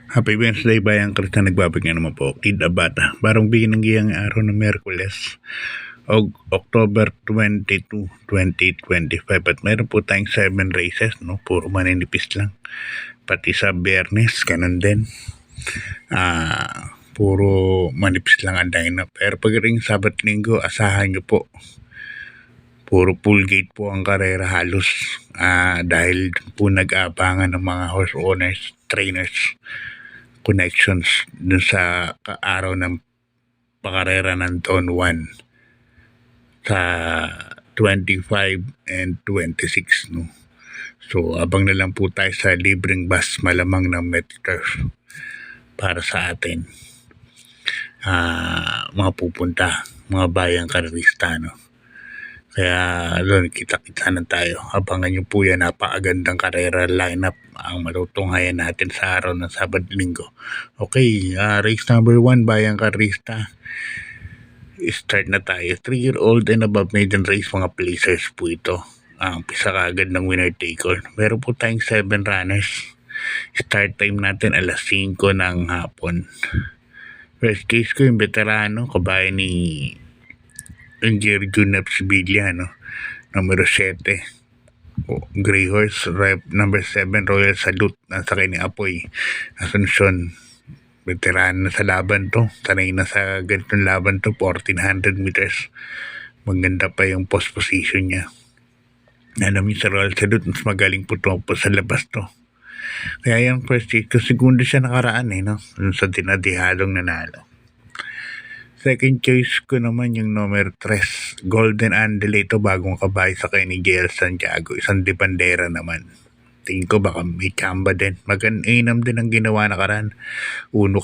Happy Wednesday, Bayang Krista. Nagbabigyan naman po, Kid Abata. Barong bigyan ng giyang araw ng Merkules, October 22, 2025. At mayroon po tayong 7 races, no? Puro maninipis lang. Pati sa Biyernes, ganun din. Puro manipis lang ang line-up. Pero pag ring Sabat Linggo, asahan nyo po. Puro full gate po ang karera halos. Dahil po nag-aabangan ng mga horse owners, trainers, connections dun sa araw ng pakarera ng Don 1 sa 25 and 26, no? So abang na lang po tayo sa libreng bus malamang ng Metturf para sa atin, mga pupunta, mga bayang karerista, no? Kaya doon kita-kita na tayo. Abangan nyo po yan, napakagandang karera lineup ang matutunghayan natin sa araw ng Sabado-Linggo. Okay, race number 1, Bayang Karista. Start na tayo. 3-year-old and above maiden race, mga placers po ito. Ang pisa kaagad ng winner take all. Meron po tayong 7 runners. Start time natin alas 5 ng hapon. First case ko yung veterano, kabayan ni Jerry Junep Sibilia, no? Numero 7, Grey Horse, rep number 7, Royal Salute, nasa kay ni Apoy Asuncion. Veteran na sa laban to, sanay na sa ganitong laban to, 1400 meters. Maganda pa yung post position niya. Alam niyo sa Royal Salute, mas magaling po to po sa labas to. Kaya yung first case ko, segundo siya nakaraan, no? Sa dinadihadong nanalo. Second choice ko naman yung number 3, Golden Andele. Ito bagong kabahay sa kay ni JL Santiago. Isang de bandera naman. Tingin ko baka may chamba din. Mag-inam din ang ginawa nakaraan. 1.14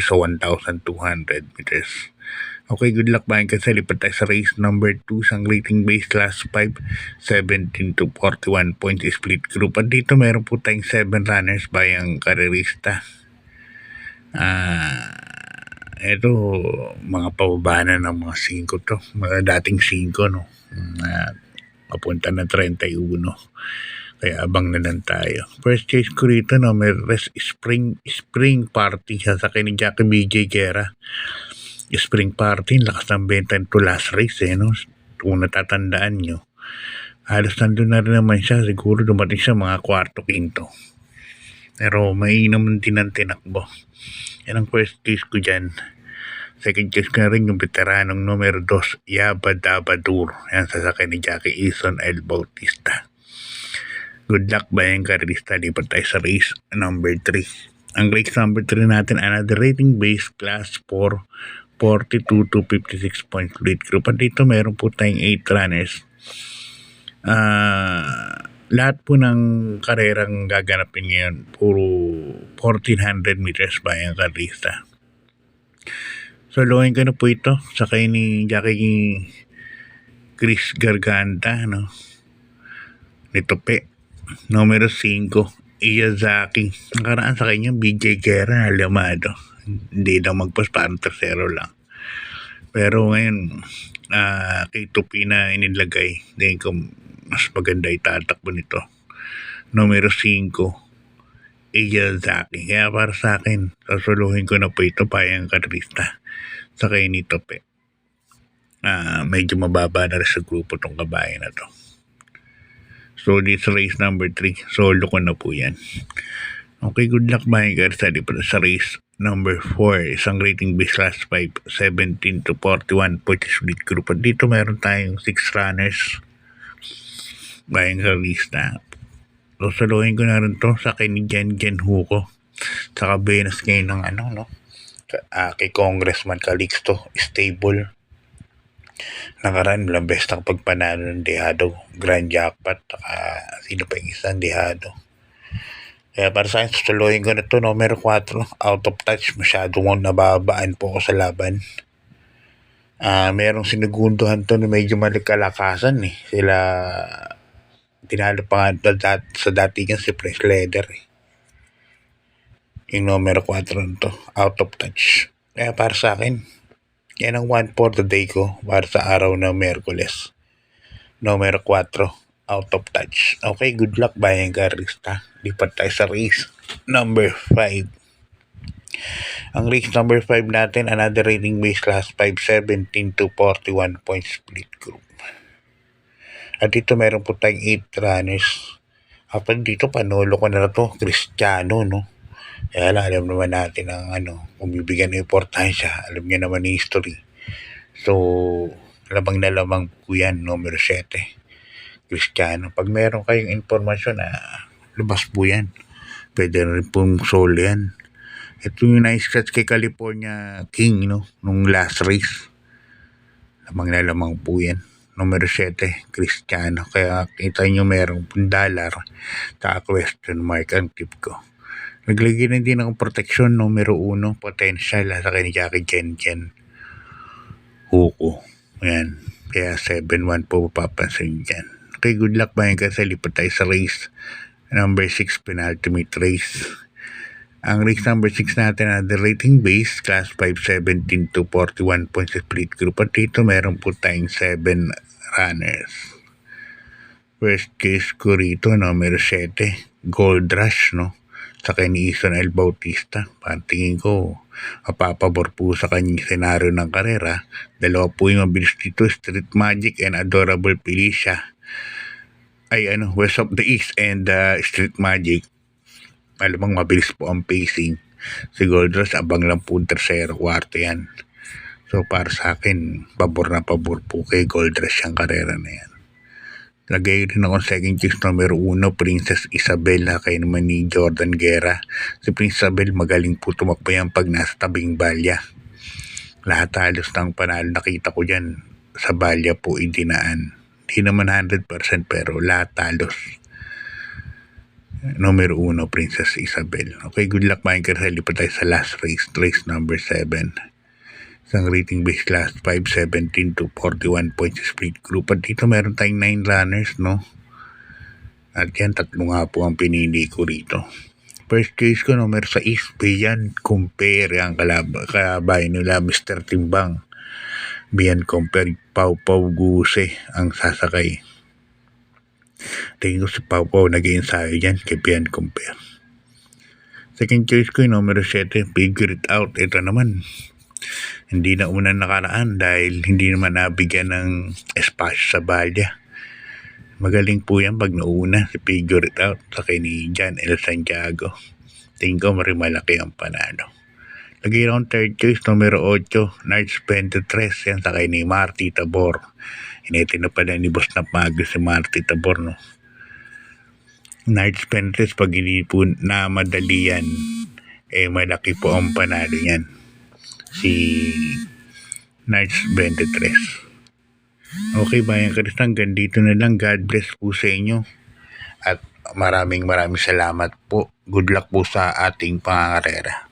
sa 1,200 meters. Okay, good luck bayan kasi lipat tayo sa race number 2. Sang rating base class 5, 17 to 41 points split group. At dito meron po tayong 7 runners bayang karerista. Ito, mga pababa na ng mga 5 to. Mga dating 5, no? Papunta na 31. Kaya abang na lang tayo. First chase ko rito, no? May spring party. Sasakay ni Jackie BJ Guerra. Spring party, lakas ng benta to last race, no? Kung natatandaan nyo. Halos nandun na rin naman siya. Siguro dumating siya mga 4-5. Pero may naman din ang tinakbo. Yan ang first case ko dyan. Second case ko na rin yung veteranong numero 2, Yaba Dabadur. Yan, sasakay ni Jackie Eason El Bautista. Good luck bayang karista. Lipat tayo sa race number 3. Ang race number 3 natin, another rating base class 4, 42 to 56 points split group. At dito meron po tayong 8 runners. Lahat po ng karerang gaganapin ngayon, puro 1400 meters bayang karista. So, lohin ko na po ito. Sakay ni Jackie Chris Garganta, no? Ni Tope. Numero 5, Iyazaki. Nakaraan sa kanya, BJ Guerra, Alamado. Hindi daw magpas, parang tercero lang. Pero ngayon, kay Tope na inilagay. Hindi ko mas maganda itatakbo nito. Numero 5, Iyazaki. Kaya para sa akin, sasuluhin ko na po ito, bayang karista. Sakay ni Tope. Medyo mababa na rin sa grupo tong kabayan na to. So this race number 3, solo ko na po yan. Okay, good luck bayang karista. Di pa sa race number 4, isang rating base class 5, 17 to 41 point split group. At dito meron tayong 6 runners bayang karista. So saluhin ko na rin to sa kay ni Jen Huko. Saka Venus ngayon ng no? Kay Congressman Calixto Stable. Nakaraan lang best ang pagpanalo ng Dehado, Grand Jackpot, sino pa yung isang Dehado. Kaya para sa akin, susulohin ko na ito, numero 4, out of touch, masyadong nababaan po ako sa laban. Merong sinugunduhan to na medyo malikalakasan, sila tinalo pa nga sa datingan si Prince Leather, yung numero 4 nito, out of touch. Kaya para sa akin, yan ang 1 for the day ko para sa araw ng Merkules. Numero 4, out of touch. Okay, good luck bayang karista. Lipat tayo sa race number 5. Ang race number 5 natin, another rating base class 5, 17 to 41 points split group. At dito meron po tayong 8 runners. Kapag dito, panolo ko na to, Cristiano, no? Kaya alam naman natin ang kung bibigyan ng importansya, alam niya naman yung history. So, lamang na lamang po yan, numero 7, Cristiano. Pag meron kayong informasyon, labas po yan. Pwede rin pong solo yan. Ito yung na-scratch kay California King, no? Nung last race. Lamang na lamang po yan. Numero 7, Cristiano. Kaya kita nyo merong $1. Question mark ang tip ko. Naglagay na din ng proteksyon, numero 1, potential sa kay Jackie Chen Huko. Ayan. Kaya 7-1 po papapansin dyan. Okay, good luck ba yan kasi lipat tayo sa race number 6, penultimate race. Ang race number 6 natin, the rating base, class 5, 17 to 41 points split group. At dito meron po tayong 7 runners. First case ko rito, numero 7, Gold Rush, no? Sa kay ni Ison L. Bautista. Tingin ko, mapapabor po sa kanyang senaryo ng karera. Dalawa po yung mabilis dito, Street Magic and Adorable Felicia. West of the East and Street Magic. Alamang mabilis po ang pacing. Si Gold Rush, abang lang po tercero, kwarto yan. So para sa akin, pabor na pabor po kay Gold Rush ang karera na yan. Lagay rin ako second choice numero 1, Princess Isabel, kay naman ni Jordan Guerra. Si Princess Isabel magaling po tumakbo yan pag nasa tabing balya. Lahat halos ng panalo nakita ko dyan sa balya po idinaan. Hindi naman 100% pero lahat halos. Numero 1, Princess Isabel. Okay, good luck mga karsa. Lipat tayo sa last race, race number 7. Isang rating base class 5, 17 to 41 points split group. At dito meron tayong 9 runners, no? At yan, 3 nga po ang pinili ko rito. First case ko, numero 6, Bian Compare. Ang kalabay nila, Mr. Timbang. Bian Compare, Pau Guse ang sasakay. Tingin ko si Pau nag-i-ensayo dyan kay Bian Compare. Second choice ko yung numero 7, Figure It Out. Ito naman, hindi na unang nakaraan dahil hindi naman nabigyan ng espasyo sa balya. Magaling po yan pag nauna si Figure It Out sa kay ni John L. Santiago. Tingin ko malaki ang panalo. Lagay akong third choice, numero 8, Nards 23, yan sa kay ni Marty Tabor. Hinete na pala ni Boss na Mago si Marty Tabor, no? Nards 23, pag hindi po na madali yan, malaki po ang panalo yan. Si Nards 23. Okay, bayan Kristang, gandito na lang. God bless po sa inyo. At maraming salamat po. Good luck po sa ating pangangarera.